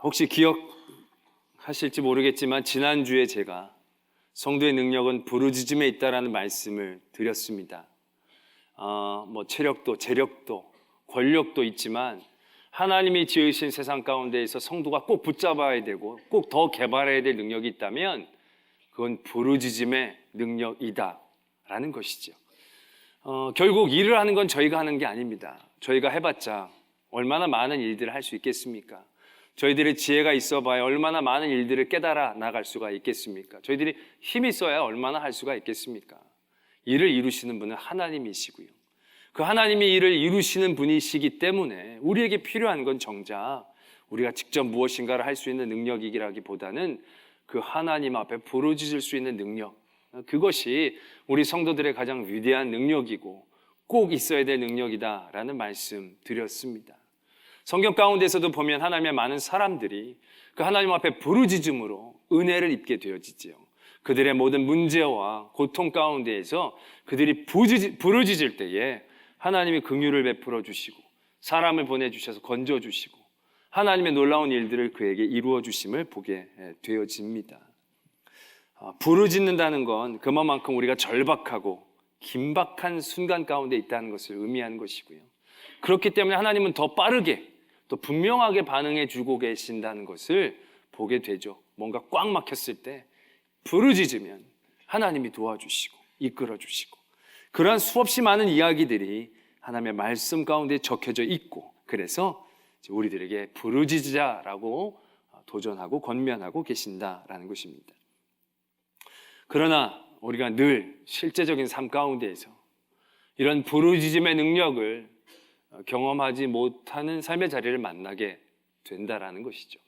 혹시 기억하실지 모르겠지만 지난주에 제가 성도의 능력은 부르짖음에 있다라는 말씀을 드렸습니다. 체력도, 재력도, 권력도 있지만 하나님이 지으신 세상 가운데에서 성도가 꼭 붙잡아야 되고 꼭 더 개발해야 될 능력이 있다면 그건 부르짖음의 능력이다라는 것이죠. 결국 일을 하는 건 저희가 하는 게 아닙니다. 저희가 해봤자 얼마나 많은 일들을 할 수 있겠습니까? 저희들의 지혜가 있어봐야 얼마나 많은 일들을 깨달아 나갈 수가 있겠습니까? 저희들이 힘이 있어야 얼마나 할 수가 있겠습니까? 일을 이루시는 분은 하나님이시고요. 그 하나님이 일을 이루시는 분이시기 때문에 우리에게 필요한 건 정작 우리가 직접 무엇인가를 할 수 있는 능력이라기보다는 그 하나님 앞에 부르짖을 수 있는 능력, 그것이 우리 성도들의 가장 위대한 능력이고 꼭 있어야 될 능력이다라는 말씀 드렸습니다. 성경 가운데서도 보면 하나님의 많은 사람들이 그 하나님 앞에 부르짖음으로 은혜를 입게 되어지지요. 그들의 모든 문제와 고통 가운데에서 그들이 부르짖을 때에 하나님이 긍휼을 베풀어 주시고 사람을 보내주셔서 건져주시고 하나님의 놀라운 일들을 그에게 이루어 주심을 보게 되어집니다. 부르짖는다는 건 그만큼 우리가 절박하고 긴박한 순간 가운데 있다는 것을 의미하는 것이고요. 그렇기 때문에 하나님은 더 빠르게 또 분명하게 반응해 주고 계신다는 것을 보게 되죠. 뭔가 꽉 막혔을 때 부르짖으면 하나님이 도와주시고 이끌어 주시고 그러한 수없이 많은 이야기들이 하나님의 말씀 가운데 적혀져 있고 그래서 우리들에게 부르짖자라고 도전하고 권면하고 계신다라는 것입니다. 그러나 우리가 늘 실제적인 삶 가운데에서 이런 부르짖음의 능력을 경험하지 못하는 삶의 자리를 만나게 된다라는 것이죠.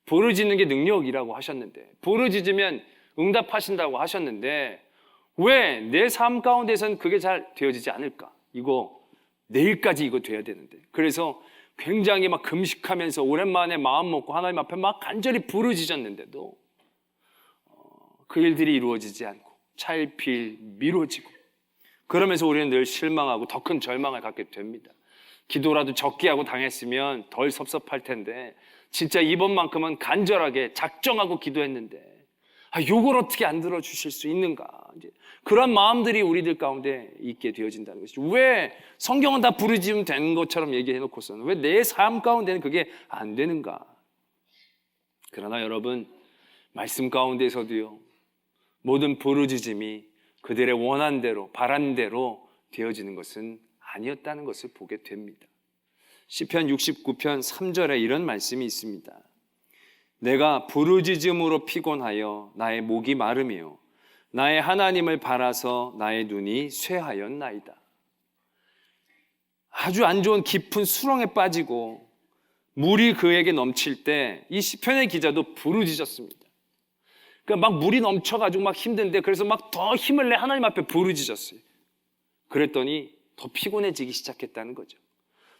부르짖는 게 능력이라고 하셨는데 부르짖으면 응답하신다고 하셨는데 왜 내 삶 가운데서는 그게 잘 되어지지 않을까? 내일까지 이거 돼야 되는데 그래서 굉장히 막 금식하면서 오랜만에 마음 먹고 하나님 앞에 막 간절히 부르짖었는데도 그 일들이 이루어지지 않고 차일피일 미뤄지고 그러면서 우리는 늘 실망하고 더 큰 절망을 갖게 됩니다. 기도라도 적게 하고 당했으면 덜 섭섭할 텐데 진짜 이번만큼은 간절하게 작정하고 기도했는데 이걸 어떻게 안 들어주실 수 있는가? 그런 마음들이 우리들 가운데 있게 되어진다는 것이죠. 왜 성경은 다 부르짖으면 되는 것처럼 얘기해놓고서는 왜 내 삶 가운데는 그게 안 되는가? 그러나 여러분 말씀 가운데서도요 모든 부르짖음이 그들의 원한 대로 바란 대로 되어지는 것은 아니었다는 것을 보게 됩니다. 시편 69편 3절에 이런 말씀이 있습니다. 내가 부르짖음으로 피곤하여 나의 목이 마르며 나의 하나님을 바라서 나의 눈이 쇠하였나이다. 아주 안 좋은 깊은 수렁에 빠지고 물이 그에게 넘칠 때 이 시편의 기자도 부르짖었습니다. 그러니까 막 물이 넘쳐가지고 막 힘든데 그래서 막 더 힘을 내 하나님 앞에 부르짖었어요. 그랬더니 더 피곤해지기 시작했다는 거죠.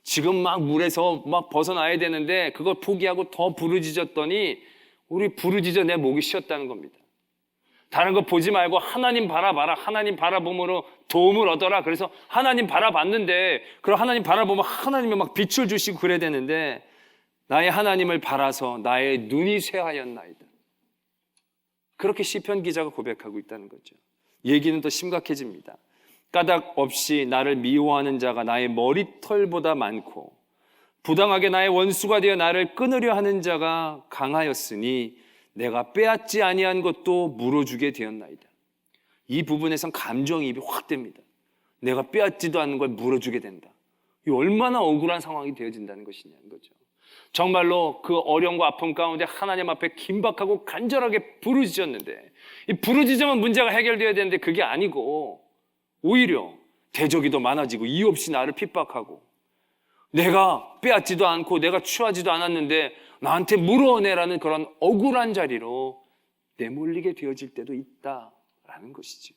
지금 막 물에서 막 벗어나야 되는데 그걸 포기하고 더 부르짖었더니 우리 부르짖어 내 목이 쉬었다는 겁니다. 다른 거 보지 말고 하나님 바라봐라. 하나님 바라봄으로 도움을 얻어라. 그래서 하나님 바라봤는데 그럼 하나님 바라보면 하나님이 막 빛을 주시고 그래야 되는데 나의 하나님을 바라서 나의 눈이 쇠하였나이다. 그렇게 시편 기자가 고백하고 있다는 거죠. 얘기는 더 심각해집니다. 까닭 없이 나를 미워하는 자가 나의 머리털보다 많고 부당하게 나의 원수가 되어 나를 끊으려 하는 자가 강하였으니 내가 빼앗지 아니한 것도 물어주게 되었나이다. 이 부분에선 감정이입이 확 됩니다. 내가 빼앗지도 않는 걸 물어주게 된다. 이 얼마나 억울한 상황이 되어진다는 것이냐는 거죠. 정말로 그 어려움과 아픔 가운데 하나님 앞에 긴박하고 간절하게 부르짖었는데 이 부르짖으면 문제가 해결되어야 되는데 그게 아니고 오히려 대적이 더 많아지고 이유 없이 나를 핍박하고 내가 빼앗지도 않고 내가 취하지도 않았는데 나한테 물어내라는 그런 억울한 자리로 내몰리게 되어질 때도 있다라는 것이지.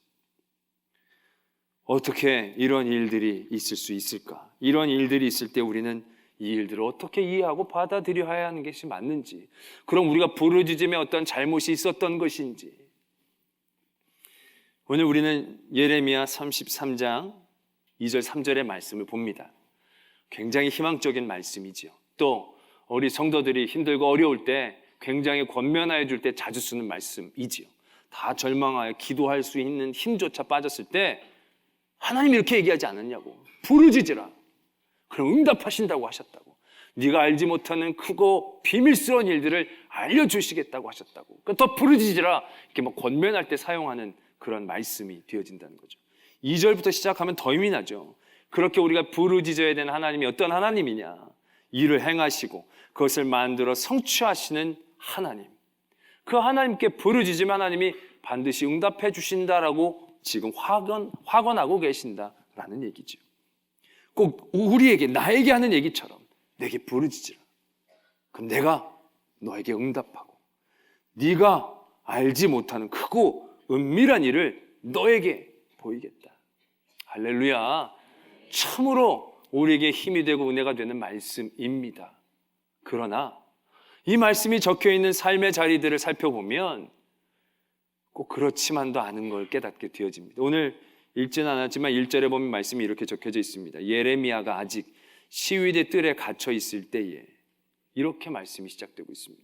어떻게 이런 일들이 있을 수 있을까? 이런 일들이 있을 때 우리는 이 일들을 어떻게 이해하고 받아들여야 하는 것이 맞는지, 그럼 우리가 부르짖음에 어떤 잘못이 있었던 것인지. 오늘 우리는 예레미야 33장 2절 3절의 말씀을 봅니다. 굉장히 희망적인 말씀이죠. 또 우리 성도들이 힘들고 어려울 때 굉장히 권면하여 줄 때 자주 쓰는 말씀이지요. 다 절망하여 기도할 수 있는 힘조차 빠졌을 때 하나님이 이렇게 얘기하지 않았냐고. 부르짖으라. 그럼 응답하신다고 하셨다고. 네가 알지 못하는 크고 비밀스러운 일들을 알려주시겠다고 하셨다고. 그러니까 더 부르짖으라. 이렇게 막 권면할 때 사용하는 그런 말씀이 되어진다는 거죠. 2절부터 시작하면 더 힘이 나죠. 그렇게 우리가 부르짖어야 되는 하나님이 어떤 하나님이냐. 일을 행하시고 그것을 만들어 성취하시는 하나님. 그 하나님께 부르짖으면 하나님이 반드시 응답해 주신다라고 지금 확언하고 계신다라는 얘기죠. 꼭 우리에게, 나에게 하는 얘기처럼 내게 부르짖으라. 그럼 내가 너에게 응답하고 네가 알지 못하는 크고 은밀한 일을 너에게 보이겠다. 할렐루야. 참으로 우리에게 힘이 되고 은혜가 되는 말씀입니다. 그러나 이 말씀이 적혀있는 삶의 자리들을 살펴보면 꼭 그렇지만도 않은 걸 깨닫게 되어집니다. 오늘 읽지는 않았지만 1절에 보면 말씀이 이렇게 적혀져 있습니다. 예레미야가 아직 시위대 뜰에 갇혀 있을 때에 이렇게 말씀이 시작되고 있습니다.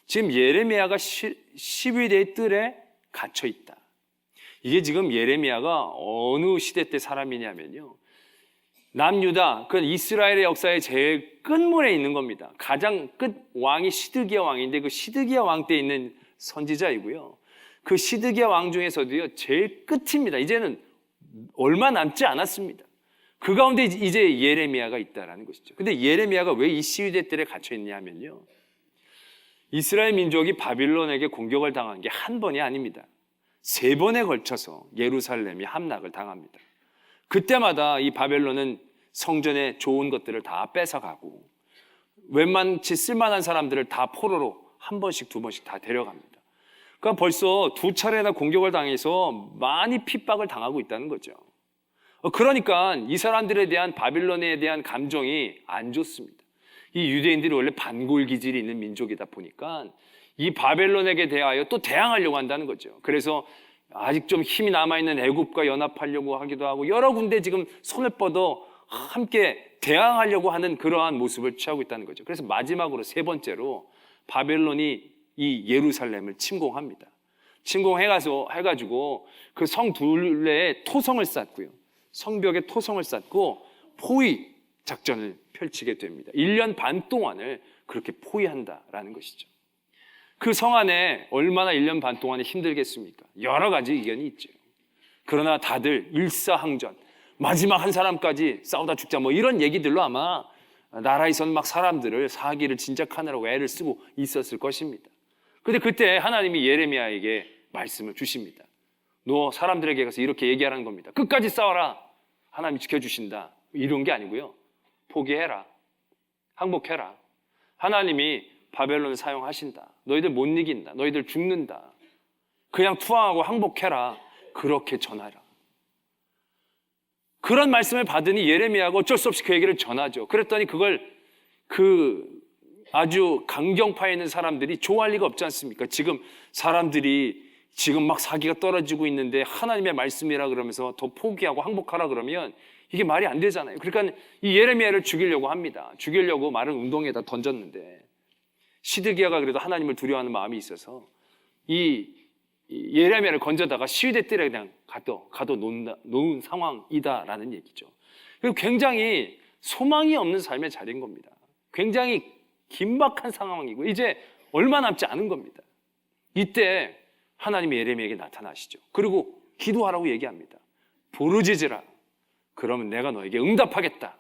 지금 예레미야가 시위대 뜰에 갇혀 있다. 이게 지금 예레미야가 어느 시대 때 사람이냐면요, 남유다, 그 이스라엘의 역사의 제일 끝물에 있는 겁니다. 가장 끝 왕이 시드기야 왕인데 그 시드기야 왕 때 있는 선지자이고요. 그 시드기야 왕 중에서도요 제일 끝입니다. 이제는 얼마 남지 않았습니다. 그 가운데 이제 예레미야가 있다라는 것이죠. 근데 예레미야가 왜 이 시위대 뜰에 갇혀 있냐 하면요, 이스라엘 민족이 바빌론에게 공격을 당한 게 한 번이 아닙니다. 3번에 걸쳐서 예루살렘이 함락을 당합니다. 그때마다 이 바벨론은 성전의 좋은 것들을 다 뺏어가고 웬만치 쓸만한 사람들을 다 포로로 한 번씩 두 번씩 다 데려갑니다. 그러니까 벌써 2차례나 공격을 당해서 많이 핍박을 당하고 있다는 거죠. 그러니까 이 사람들에 대한, 바빌론에 대한 감정이 안 좋습니다. 이 유대인들이 원래 반골 기질이 있는 민족이다 보니까 이 바벨론에게 대하여 또 대항하려고 한다는 거죠. 그래서 아직 좀 힘이 남아있는 애굽과 연합하려고 하기도 하고 여러 군데 지금 손을 뻗어 함께 대항하려고 하는 그러한 모습을 취하고 있다는 거죠. 그래서 마지막으로 3번째로 바벨론이 이 예루살렘을 침공합니다. 침공해가지고 그 성 둘레에 토성을 쌓고요, 성벽에 토성을 쌓고 포위 작전을 펼치게 됩니다. 1년 반 동안을 그렇게 포위한다라는 것이죠. 그 성 안에 얼마나 1년 반 동안에 힘들겠습니까? 여러 가지 의견이 있죠. 그러나 다들 일사항전, 마지막 한 사람까지 싸우다 죽자 뭐 이런 얘기들로 아마 나라에선 막 사람들을 사기를 진작하느라고 애를 쓰고 있었을 것입니다. 근데 그때 하나님이 예레미야에게 말씀을 주십니다. 너 사람들에게 가서 이렇게 얘기하라는 겁니다. 끝까지 싸워라. 하나님이 지켜주신다. 이런 게 아니고요, 포기해라. 항복해라. 하나님이 바벨론을 사용하신다. 너희들 못 이긴다. 너희들 죽는다. 그냥 투항하고 항복해라. 그렇게 전하라. 그런 말씀을 받으니 예레미야가 어쩔 수 없이 그 얘기를 전하죠. 그랬더니 그걸 그 아주 강경파에 있는 사람들이 좋아할 리가 없지 않습니까? 지금 사람들이 지금 막 사기가 떨어지고 있는데 하나님의 말씀이라 그러면서 더 포기하고 항복하라 그러면 이게 말이 안 되잖아요. 그러니까 이 예레미야를 죽이려고 합니다. 죽이려고 말을 운동에다 던졌는데 시드기야가 그래도 하나님을 두려워하는 마음이 있어서 이 예레미야를 건져다가 시위대 뜰에 그냥 가둬 놓은 상황이다라는 얘기죠. 그리고 굉장히 소망이 없는 삶의 자리인 겁니다. 굉장히 긴박한 상황이고 이제 얼마 남지 않은 겁니다. 이때 하나님이 예레미야에게 나타나시죠. 그리고 기도하라고 얘기합니다. 부르짖으라. 그러면 내가 너에게 응답하겠다.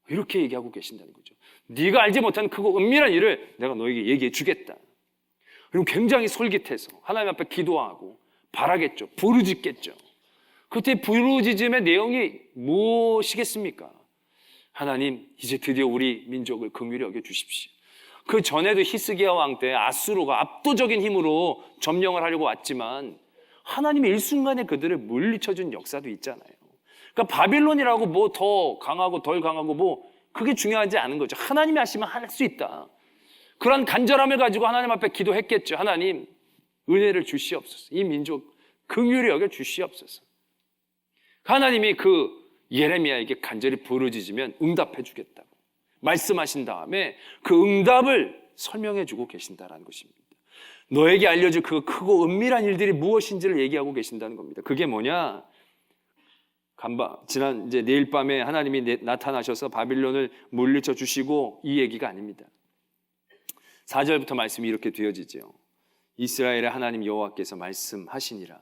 이렇게 얘기하고 계신다는 거죠. 네가 알지 못하는 크고 은밀한 일을 내가 너에게 얘기해 주겠다. 그리고 굉장히 솔깃해서 하나님 앞에 기도하고 바라겠죠. 부르짖겠죠. 그때 부르짖음의 내용이 무엇이겠습니까? 하나님, 이제 드디어 우리 민족을 긍휼히 여겨 주십시오. 그 전에도 히스기야 왕 때 아수르가 압도적인 힘으로 점령을 하려고 왔지만 하나님이 일순간에 그들을 물리쳐준 역사도 있잖아요. 그러니까 바빌론이라고 뭐 더 강하고 덜 강하고 뭐 그게 중요하지 않은 거죠. 하나님이 하시면 할 수 있다. 그런 간절함을 가지고 하나님 앞에 기도했겠죠. 하나님, 은혜를 주시옵소서. 이 민족 긍휼히 여겨 주시옵소서. 하나님이 그 예레미야에게 간절히 부르짖으면 응답해 주겠다고. 말씀하신 다음에 그 응답을 설명해 주고 계신다라는 것입니다. 너에게 알려줄 그 크고 은밀한 일들이 무엇인지를 얘기하고 계신다는 겁니다. 그게 뭐냐? 지난 이제 내일 밤에 하나님이 나타나셔서 바빌론을 물리쳐 주시고 이 얘기가 아닙니다. 4절부터 말씀이 이렇게 되어지죠. 이스라엘의 하나님 여호와께서 말씀하시니라.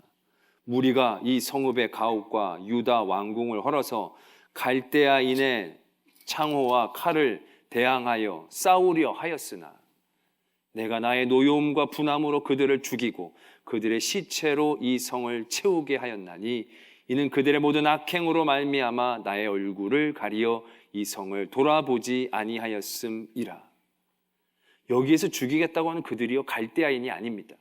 무리가 이 성읍의 가옥과 유다 왕궁을 헐어서 갈대아인의 창호와 칼을 대항하여 싸우려 하였으나 내가 나의 노여움과 분함으로 그들을 죽이고 그들의 시체로 이 성을 채우게 하였나니 이는 그들의 모든 악행으로 말미암아 나의 얼굴을 가리어 이 성을 돌아보지 아니하였음이라. 여기에서 죽이겠다고 하는 그들이요 갈대아인이 아닙니다.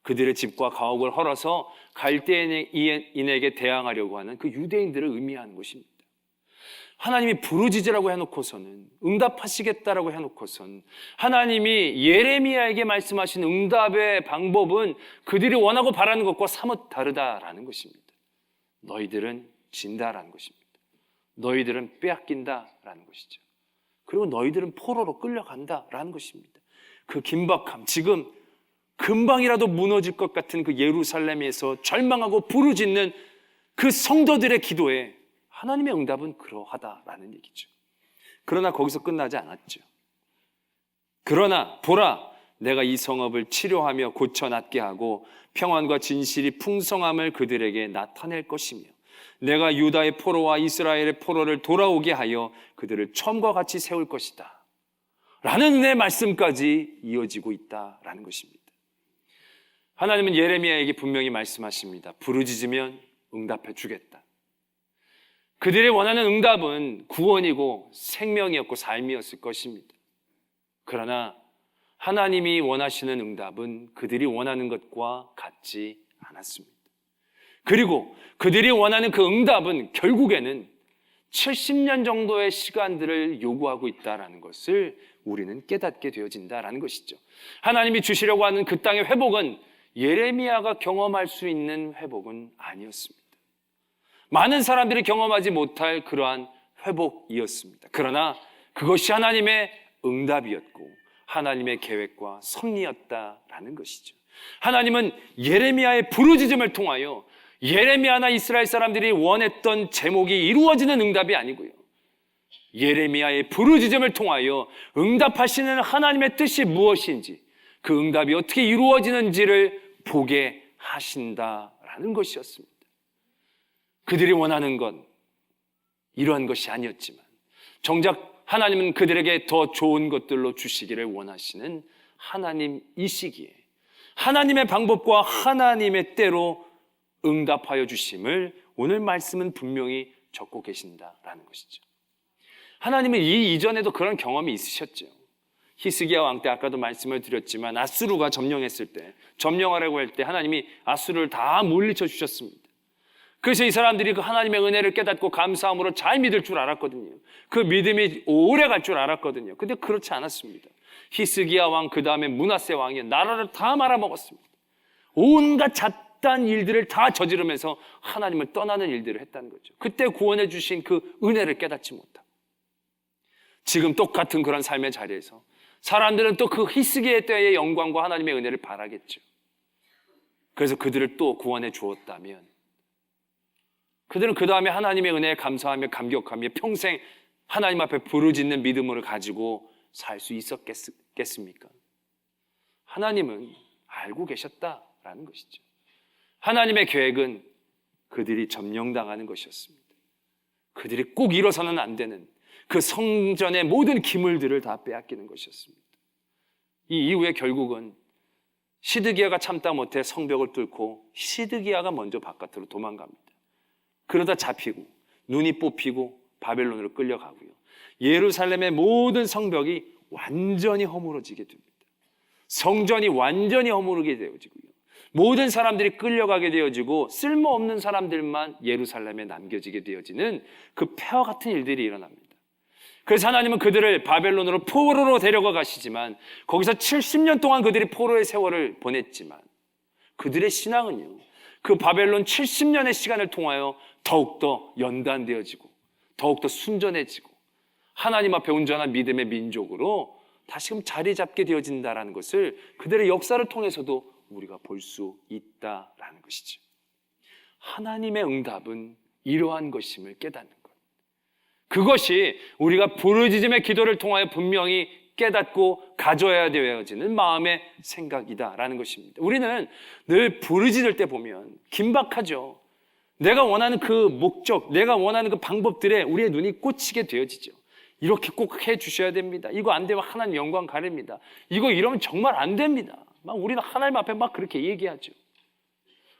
그들의 집과 가옥을 헐어서 갈대아인에게 대항하려고 하는 그 유대인들을 의미하는 것입니다. 하나님이 부르짖으라고 해놓고서는, 응답하시겠다라고 해놓고선 하나님이 예레미야에게 말씀하신 응답의 방법은 그들이 원하고 바라는 것과 사뭇 다르다라는 것입니다. 너희들은 진다라는 것입니다. 너희들은 빼앗긴다라는 것이죠. 그리고 너희들은 포로로 끌려간다라는 것입니다. 그 긴박함, 지금 금방이라도 무너질 것 같은 그 예루살렘에서 절망하고 부르짖는 그 성도들의 기도에 하나님의 응답은 그러하다라는 얘기죠. 그러나 거기서 끝나지 않았죠. 그러나 보라, 내가 이 성읍을 치료하며 고쳐 낫게 하고 평안과 진실이 풍성함을 그들에게 나타낼 것이며 내가 유다의 포로와 이스라엘의 포로를 돌아오게 하여 그들을 처음과 같이 세울 것이다 라는 내 말씀까지 이어지고 있다라는 것입니다. 하나님은 예레미야에게 분명히 말씀하십니다. 부르짖으면 응답해 주겠다. 그들이 원하는 응답은 구원이고 생명이었고 삶이었을 것입니다. 그러나 하나님이 원하시는 응답은 그들이 원하는 것과 같지 않았습니다. 그리고 그들이 원하는 그 응답은 결국에는 70년 정도의 시간들을 요구하고 있다는 것을 우리는 깨닫게 되어진다는 것이죠. 하나님이 주시려고 하는 그 땅의 회복은 예레미야가 경험할 수 있는 회복은 아니었습니다. 많은 사람들이 경험하지 못할 그러한 회복이었습니다. 그러나 그것이 하나님의 응답이었고 하나님의 계획과 섭리였다라는 것이죠. 하나님은 예레미야의 부르짖음을 통하여 예레미야나 이스라엘 사람들이 원했던 제목이 이루어지는 응답이 아니고요, 예레미야의 부르짖음을 통하여 응답하시는 하나님의 뜻이 무엇인지, 그 응답이 어떻게 이루어지는지를 보게 하신다라는 것이었습니다. 그들이 원하는 건 이러한 것이 아니었지만 정작 하나님은 그들에게 더 좋은 것들로 주시기를 원하시는 하나님이시기에 하나님의 방법과 하나님의 때로 응답하여 주심을 오늘 말씀은 분명히 적고 계신다라는 것이죠. 하나님은 이 이전에도 그런 경험이 있으셨죠. 히스기야 왕 때 아까도 말씀을 드렸지만 아수르가 점령했을 때, 점령하려고 할 때 하나님이 아수르를 다 물리쳐 주셨습니다. 그래서 이 사람들이 그 하나님의 은혜를 깨닫고 감사함으로 잘 믿을 줄 알았거든요. 그 믿음이 오래 갈 줄 알았거든요. 근데 그렇지 않았습니다. 히스기야 왕, 그 다음에 므낫세 왕이 나라를 다 말아먹었습니다. 온갖 잣단 일들을 다 저지르면서 하나님을 떠나는 일들을 했다는 거죠. 그때 구원해 주신 그 은혜를 깨닫지 못하고 지금 똑같은 그런 삶의 자리에서 사람들은 또 그 히스기야 때의 영광과 하나님의 은혜를 바라겠죠. 그래서 그들을 또 구원해 주었다면 그들은 그 다음에 하나님의 은혜에 감사하며 감격하며 평생 하나님 앞에 부르짖는 믿음을 가지고 살 수 있었겠습니까? 하나님은 알고 계셨다라는 것이죠. 하나님의 계획은 그들이 점령당하는 것이었습니다. 그들이 꼭 잃어서는 안 되는 그 성전의 모든 기물들을 다 빼앗기는 것이었습니다. 이 이후에 결국은 시드기야가 참다 못해 성벽을 뚫고 시드기야가 먼저 바깥으로 도망갑니다. 그러다 잡히고 눈이 뽑히고 바벨론으로 끌려가고요, 예루살렘의 모든 성벽이 완전히 허물어지게 됩니다. 성전이 완전히 허물게 되어지고요, 모든 사람들이 끌려가게 되어지고 쓸모없는 사람들만 예루살렘에 남겨지게 되어지는 그 폐와 같은 일들이 일어납니다. 그래서 하나님은 그들을 바벨론으로 포로로 데려가 가시지만 거기서 70년 동안 그들이 포로의 세월을 보냈지만 그들의 신앙은요, 그 바벨론 70년의 시간을 통하여 더욱더 연단되어지고 더욱더 순전해지고 하나님 앞에 온전한 믿음의 민족으로 다시금 자리 잡게 되어진다는 것을 그들의 역사를 통해서도 우리가 볼 수 있다라는 것이죠. 하나님의 응답은 이러한 것임을 깨닫는 것. 그것이 우리가 부르짖음의 기도를 통하여 분명히 깨닫고 가져야 되어지는 마음의 생각이다라는 것입니다. 우리는 늘 부르짖을 때 보면 긴박하죠. 내가 원하는 그 목적, 내가 원하는 그 방법들에 우리의 눈이 꽂히게 되어지죠. 이렇게 꼭 해주셔야 됩니다. 이거 안 되면 하나님 영광 가립니다. 이거 이러면 정말 안 됩니다. 막 우리는 하나님 앞에 막 그렇게 얘기하죠.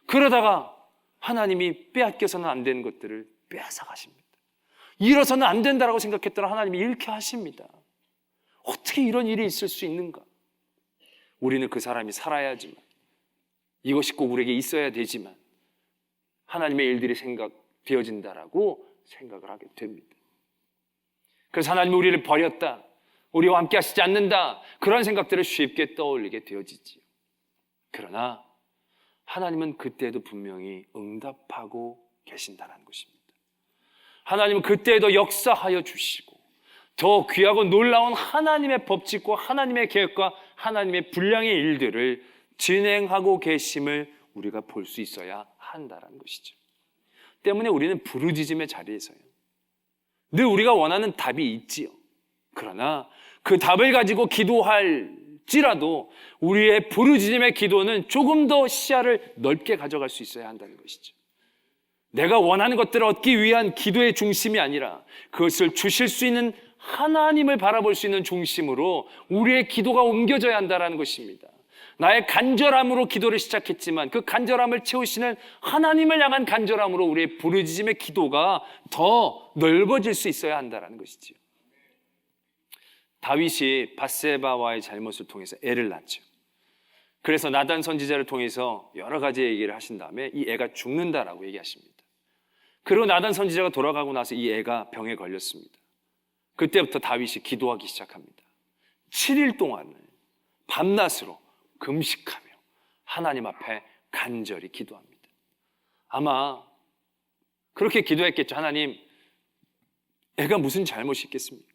그러다가 하나님이 빼앗겨서는 안 되는 것들을 빼앗아 가십니다. 이뤄서는 안 된다라고 생각했더니 하나님이 잃게 하십니다. 어떻게 이런 일이 있을 수 있는가? 우리는 그 사람이 살아야지만, 이것이 꼭 우리에게 있어야 되지만 하나님의 일들이 생각되어진다라고 생각을 하게 됩니다. 그래서 하나님이 우리를 버렸다, 우리와 함께 하시지 않는다, 그런 생각들을 쉽게 떠올리게 되어지지요. 그러나 하나님은 그때도 분명히 응답하고 계신다는 것입니다. 하나님은 그때에도 역사하여 주시고 더 귀하고 놀라운 하나님의 법칙과 하나님의 계획과 하나님의 분량의 일들을 진행하고 계심을 우리가 볼 수 있어야 한다는 것이죠. 때문에 우리는 부르짖음의 자리에서요, 늘 우리가 원하는 답이 있지요. 그러나 그 답을 가지고 기도할지라도 우리의 부르짖음의 기도는 조금 더 시야를 넓게 가져갈 수 있어야 한다는 것이죠. 내가 원하는 것들을 얻기 위한 기도의 중심이 아니라 그것을 주실 수 있는 하나님을 바라볼 수 있는 중심으로 우리의 기도가 옮겨져야 한다는 것입니다. 나의 간절함으로 기도를 시작했지만 그 간절함을 채우시는 하나님을 향한 간절함으로 우리의 부르짖음의 기도가 더 넓어질 수 있어야 한다는 것이죠. 다윗이 밧세바와의 잘못을 통해서 애를 낳죠. 그래서 나단 선지자를 통해서 여러 가지 얘기를 하신 다음에 이 애가 죽는다라고 얘기하십니다. 그리고 나단 선지자가 돌아가고 나서 이 애가 병에 걸렸습니다. 그때부터 다윗이 기도하기 시작합니다. 7일 동안을 밤낮으로 금식하며 하나님 앞에 간절히 기도합니다. 아마 그렇게 기도했겠죠. 하나님, 애가 무슨 잘못이 있겠습니까?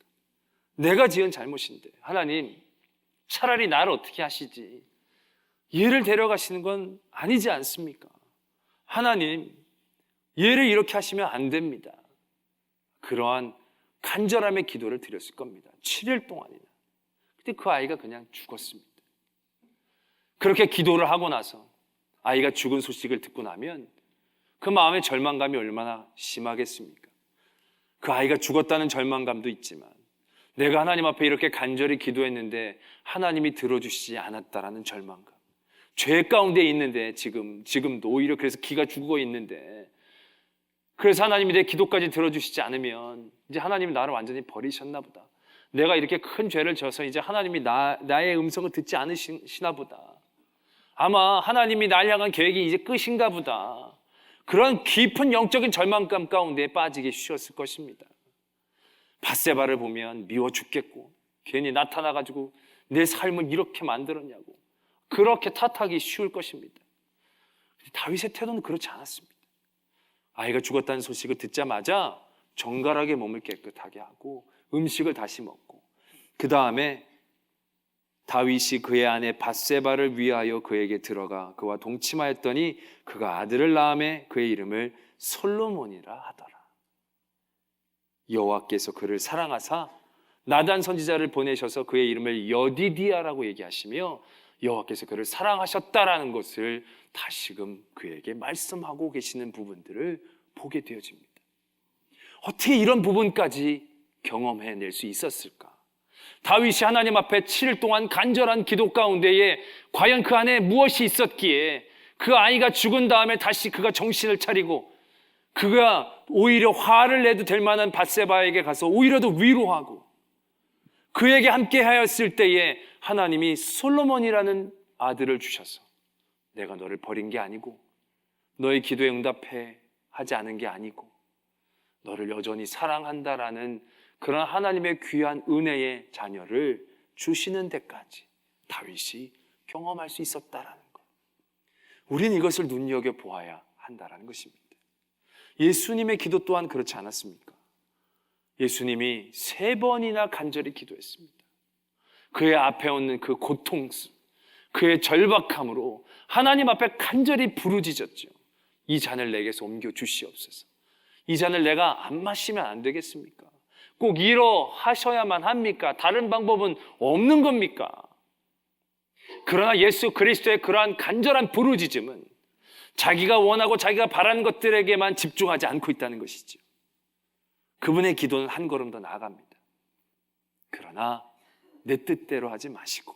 내가 지은 잘못인데 하나님, 차라리 나를 어떻게 하시지? 얘를 데려가시는 건 아니지 않습니까? 하나님, 얘를 이렇게 하시면 안 됩니다. 그러한 간절함의 기도를 드렸을 겁니다. 7일 동안이나. 근데 그 아이가 그냥 죽었습니다. 그렇게 기도를 하고 나서 아이가 죽은 소식을 듣고 나면 그 마음의 절망감이 얼마나 심하겠습니까? 그 아이가 죽었다는 절망감도 있지만 내가 하나님 앞에 이렇게 간절히 기도했는데 하나님이 들어주시지 않았다라는 절망감, 죄 가운데 있는데 지금도 오히려 그래서 기가 죽어 있는데, 그래서 하나님이 내 기도까지 들어주시지 않으면 이제 하나님이 나를 완전히 버리셨나 보다, 내가 이렇게 큰 죄를 져서 이제 하나님이 나의 음성을 듣지 않으시나 보다, 아마 하나님이 나를 향한 계획이 이제 끝인가 보다, 그런 깊은 영적인 절망감 가운데 빠지게 쉬었을 것입니다. 밧세바를 보면 미워 죽겠고 괜히 나타나가지고 내 삶을 이렇게 만들었냐고 그렇게 탓하기 쉬울 것입니다. 다윗의 태도는 그렇지 않았습니다. 아이가 죽었다는 소식을 듣자마자 정갈하게 몸을 깨끗하게 하고 음식을 다시 먹고, 그 다음에 다윗이 그의 아내 밧세바를 위하여 그에게 들어가 그와 동침하였더니 그가 아들을 낳음에 그의 이름을 솔로몬이라 하더라. 여호와께서 그를 사랑하사 나단 선지자를 보내셔서 그의 이름을 여디디아라고 얘기하시며 여호와께서 그를 사랑하셨다라는 것을 다시금 그에게 말씀하고 계시는 부분들을 보게 되어집니다. 어떻게 이런 부분까지 경험해낼 수 있었을까? 다윗이 하나님 앞에 7일 동안 간절한 기도 가운데에 과연 그 안에 무엇이 있었기에 그 아이가 죽은 다음에 다시 그가 정신을 차리고 그가 오히려 화를 내도 될 만한 밧세바에게 가서 오히려 더 위로하고 그에게 함께 하였을 때에 하나님이 솔로몬이라는 아들을 주셔서 내가 너를 버린 게 아니고 너의 기도에 응답해 하지 않은 게 아니고 너를 여전히 사랑한다라는 그런 하나님의 귀한 은혜의 자녀를 주시는 데까지 다윗이 경험할 수 있었다라는 것, 우리는 이것을 눈여겨보아야 한다라는 것입니다. 예수님의 기도 또한 그렇지 않았습니까? 예수님이 3번이나 간절히 기도했습니다. 그의 앞에 오는 그 고통, 그의 절박함으로 하나님 앞에 간절히 부르짖었죠. 이 잔을 내게서 옮겨 주시옵소서. 이 잔을 내가 안 마시면 안 되겠습니까? 꼭 이러하셔야만 합니까? 다른 방법은 없는 겁니까? 그러나 예수 그리스도의 그러한 간절한 부르짖음은 자기가 원하고 자기가 바라는 것들에게만 집중하지 않고 있다는 것이죠. 그분의 기도는 한 걸음 더 나아갑니다. 그러나 내 뜻대로 하지 마시고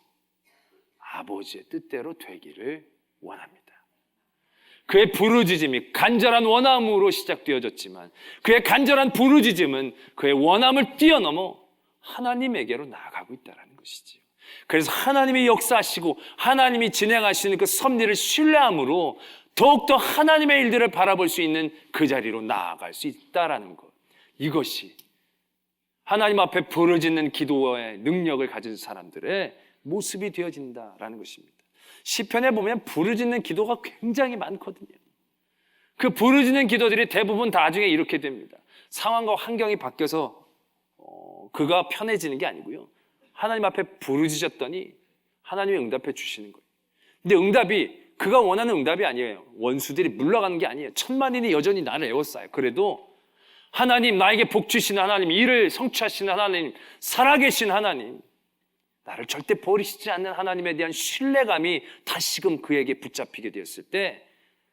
아버지의 뜻대로 되기를 원합니다. 그의 부르짖음이 간절한 원함으로 시작되어졌지만 그의 간절한 부르짖음은 그의 원함을 뛰어넘어 하나님에게로 나아가고 있다는 것이지요. 그래서 하나님이 역사하시고 하나님이 진행하시는 그 섭리를 신뢰함으로 더욱더 하나님의 일들을 바라볼 수 있는 그 자리로 나아갈 수 있다는 것. 이것이 하나님 앞에 부르짖는 기도의 능력을 가진 사람들의 모습이 되어진다라는 것입니다. 시편에 보면 부르짖는 기도가 굉장히 많거든요. 그 부르짖는 기도들이 대부분 나중에 이렇게 됩니다. 상황과 환경이 바뀌어서 그가 편해지는 게 아니고요. 하나님 앞에 부르짖었더니 하나님이 응답해 주시는 거예요. 근데 응답이 그가 원하는 응답이 아니에요. 원수들이 물러가는 게 아니에요. 천만인이 여전히 나를 에워싸요. 그래도 하나님, 나에게 복 주시는 하나님, 일을 성취하시는 하나님, 살아계신 하나님, 나를 절대 버리시지 않는 하나님에 대한 신뢰감이 다시금 그에게 붙잡히게 되었을 때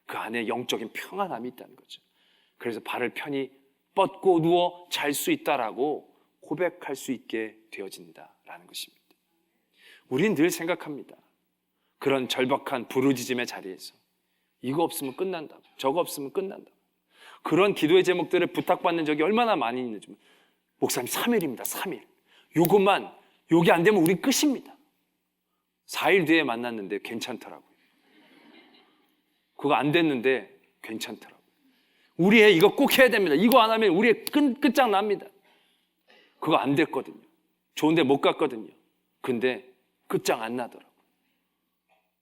그 안에 영적인 평안함이 있다는 거죠. 그래서 발을 편히 뻗고 누워 잘 수 있다라고 고백할 수 있게 되어진다라는 것입니다. 우린 늘 생각합니다. 그런 절박한 부르짖음의 자리에서 이거 없으면 끝난다고, 저거 없으면 끝난다고. 그런 기도의 제목들을 부탁받는 적이 얼마나 많이 있는지. 목사님 3일입니다. 3일. 요게 안 되면 우리 끝입니다. 4일 뒤에 만났는데 괜찮더라고요. 그거 안 됐는데 괜찮더라고요. 우리 애 이거 꼭 해야 됩니다. 이거 안 하면 우리 애 끝장납니다. 그거 안 됐거든요. 좋은데 못 갔거든요. 근데 끝장 안 나더라고요.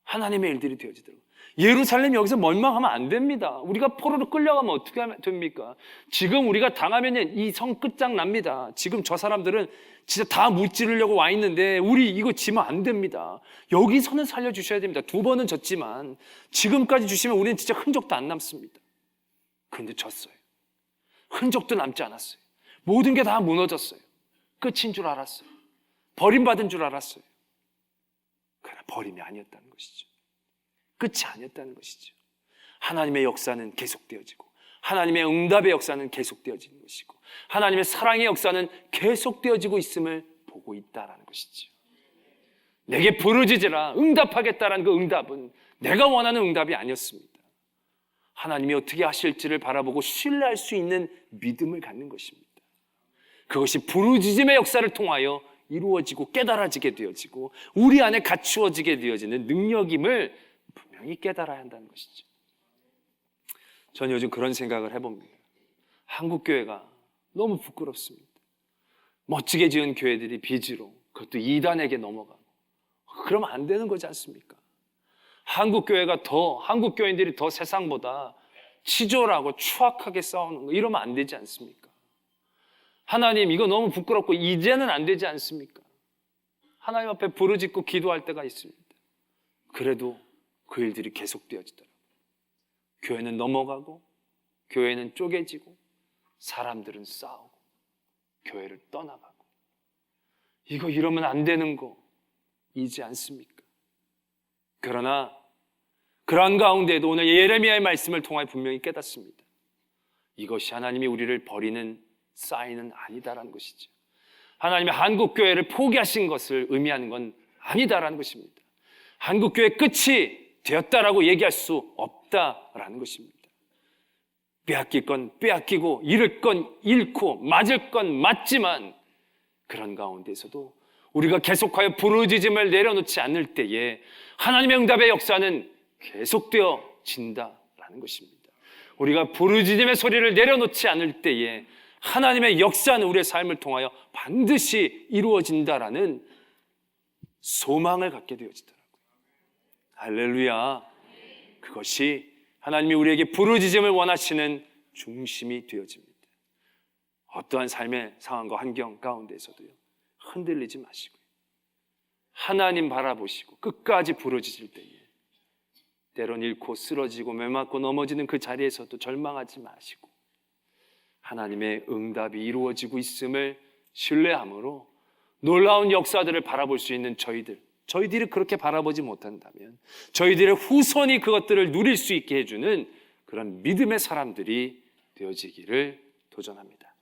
하나님의 일들이 되어지더라고요. 예루살렘이 여기서 멸망하면 안 됩니다. 우리가 포로로 끌려가면 어떻게 하면 됩니까? 지금 우리가 당하면 이 성 끝장납니다. 지금 저 사람들은 진짜 다 무찌르려고 와 있는데 우리 이거 지면 안 됩니다. 여기서는 살려주셔야 됩니다. 2번은 졌지만 지금까지 주시면 우리는 진짜 흔적도 안 남습니다. 그런데 졌어요. 흔적도 남지 않았어요. 모든 게 다 무너졌어요. 끝인 줄 알았어요. 버림받은 줄 알았어요. 그러나 버림이 아니었다는 것이죠. 끝이 아니었다는 것이죠. 하나님의 역사는 계속되어지고 하나님의 응답의 역사는 계속되어지는 것이고 하나님의 사랑의 역사는 계속되어지고 있음을 보고 있다는 것이죠. 내게 부르짖으라 응답하겠다라는 그 응답은 내가 원하는 응답이 아니었습니다. 하나님이 어떻게 하실지를 바라보고 신뢰할 수 있는 믿음을 갖는 것입니다. 그것이 부르짖음의 역사를 통하여 이루어지고 깨달아지게 되어지고 우리 안에 갖추어지게 되어지는 능력임을 분명히 깨달아야 한다는 것이죠. 저는 요즘 그런 생각을 해봅니다. 한국교회가 너무 부끄럽습니다. 멋지게 지은 교회들이 빚으로 그것도 이단에게 넘어가고 그러면 안 되는 거지 않습니까? 한국교인들이 더 세상보다 치졸하고 추악하게 싸우는 거 이러면 안 되지 않습니까? 하나님 이거 너무 부끄럽고 이제는 안 되지 않습니까? 하나님 앞에 부르짖고 기도할 때가 있습니다. 그래도 그 일들이 계속되어지더라고요. 교회는 넘어가고 교회는 쪼개지고 사람들은 싸우고 교회를 떠나가고 이거 이러면 안 되는 거이지 않습니까? 그러나 그러한 가운데에도 오늘 예레미야의 말씀을 통하여 분명히 깨닫습니다. 이것이 하나님이 우리를 버리는 사인은 아니다라는 것이죠. 하나님이 한국교회를 포기하신 것을 의미하는 건 아니다라는 것입니다. 한국교회 끝이 되었다라고 얘기할 수 없다라는 것입니다. 빼앗길 건 빼앗기고 잃을 건 잃고 맞을 건 맞지만 그런 가운데서도 우리가 계속하여 부르짖음을 내려놓지 않을 때에 하나님의 응답의 역사는 계속되어진다라는 것입니다. 우리가 부르짖음의 소리를 내려놓지 않을 때에 하나님의 역사는 우리의 삶을 통하여 반드시 이루어진다라는 소망을 갖게 되어지더라고요. 할렐루야. 그것이 하나님이 우리에게 부르짖음을 원하시는 중심이 되어집니다. 어떠한 삶의 상황과 환경 가운데서도요, 흔들리지 마시고요, 하나님 바라보시고 끝까지 부르짖을 때에 때론 잃고 쓰러지고 매맞고 넘어지는 그 자리에서도 절망하지 마시고 하나님의 응답이 이루어지고 있음을 신뢰함으로 놀라운 역사들을 바라볼 수 있는 저희들이 그렇게 바라보지 못한다면 저희들의 후손이 그것들을 누릴 수 있게 해주는 그런 믿음의 사람들이 되어지기를 도전합니다.